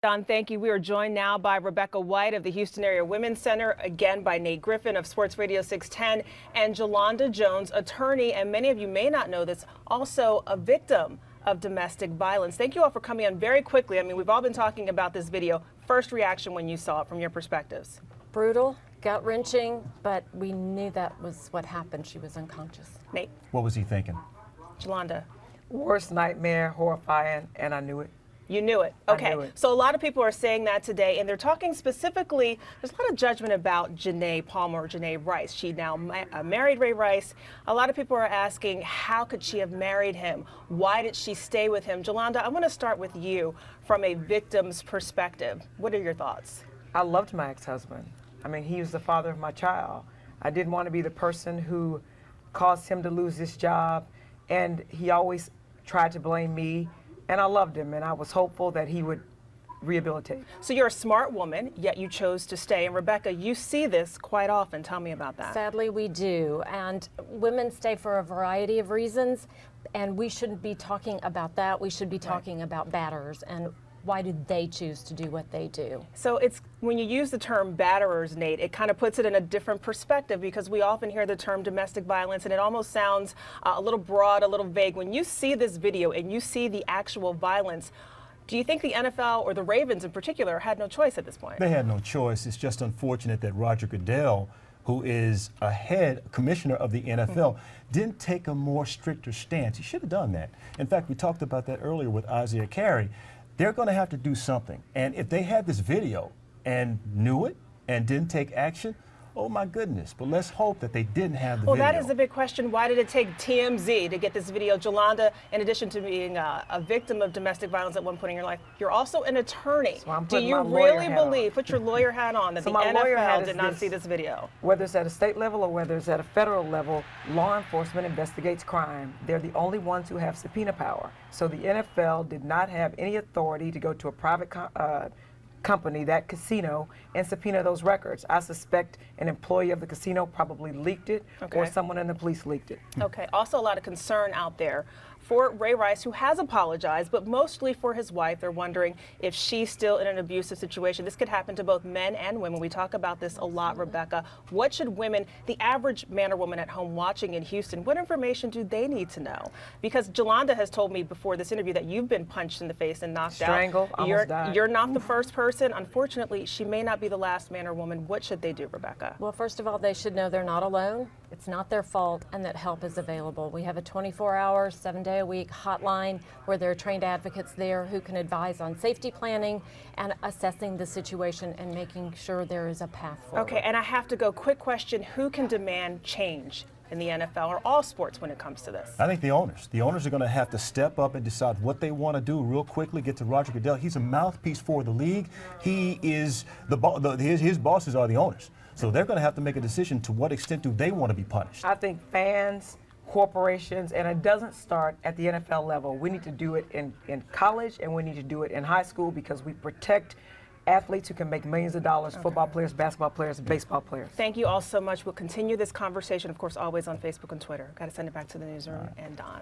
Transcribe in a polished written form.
Don, thank you. We are joined now by Rebecca White of the Houston Area Women's Center, again by Nate Griffin of Sports Radio 610, and Jolanda Jones, attorney, and many of you may not know this, also a victim of domestic violence. Thank you all for coming on very quickly. I mean, we've all been talking about this video. First reaction when you saw it from your perspectives? Brutal, gut-wrenching, but we knew that was what happened. She was unconscious. Nate? What was he thinking? Jolanda? Worst nightmare, horrifying, and I knew it. You knew it. Okay. I knew it. So a lot of people are saying that today, and they're talking specifically, there's a lot of judgment about Janae Palmer, or Janae Rice. She now married Ray Rice. A lot of people are asking, how could she have married him? Why did she stay with him? Jolanda, I want to start with you from a victim's perspective. What are your thoughts? I loved my ex-husband. I mean, he was the father of my child. I didn't want to be the person who caused him to lose his job, and he always tried to blame me. And I loved him, and I was hopeful that he would rehabilitate. So you're a smart woman, yet you chose to stay. And Rebecca, you see this quite often. Tell me about that. Sadly, we do. And women stay for a variety of reasons, and we shouldn't be talking about that. We should be talking about batterers and why did they choose to do what they do? So it's when you use the term batterers, Nate, it kind of puts it in a different perspective because we often hear the term domestic violence and it almost sounds a little broad, a little vague. When you see this video and you see the actual violence, do you think the NFL or the Ravens in particular had no choice at this point? They had no choice. It's just unfortunate that Roger Goodell, who is a head commissioner of the NFL, didn't take a more stricter stance. He should have done that. In fact, we talked about that earlier with Isaiah Carey. They're going to have to do something. And if they had this video and knew it and didn't take action, oh my goodness. But let's hope that they didn't have the video. Well, that is the big question. Why did it take TMZ to get this video? Jolanda, in addition to being a victim of domestic violence at one point in your life, you're also an attorney. So do you really believe, put your lawyer hat on, that so the NFL did not this, see this video? Whether it's at a state level or whether it's at a federal level, law enforcement investigates crime. They're the only ones who have subpoena power. So the NFL did not have any authority to go to a private company, that casino, and subpoena those records. I suspect an employee of the casino probably leaked it, or someone in the police leaked it. Okay. Also a lot of concern out there for Ray Rice, who has apologized, but mostly for his wife. They're wondering if she's still in an abusive situation. This could happen to both men and women. We talk about this a lot, Rebecca. What should women, the average man or woman at home watching in Houston, what information do they need to know? Because Jolanda has told me before this interview that you've been punched in the face and knocked Strangled, out. almost died. You're not the first person. Unfortunately, she may not be the last man or woman. What should they do, Rebecca? Well, first of all, they should know they're not alone. It's not their fault, and that help is available. We have a 24-hour, 7-day-a-week hotline where there are trained advocates there who can advise on safety planning and assessing the situation and making sure there is a path forward. Okay, and I have to go, quick question, who can demand change in the NFL or all sports when it comes to this? I think the owners. The owners are going to have to step up and decide what they want to do real quickly. Get to Roger Goodell. He's a mouthpiece for the league. He is his bosses are the owners. So they're going to have to make a decision to what extent do they want to be punished. I think fans, corporations, and it doesn't start at the NFL level. We need to do it in college, and we need to do it in high school because we protect athletes who can make millions of dollars, football players, basketball players, baseball players. Thank you all so much. We'll continue this conversation, of course, always on Facebook and Twitter. Got to send it back to the newsroom and Don.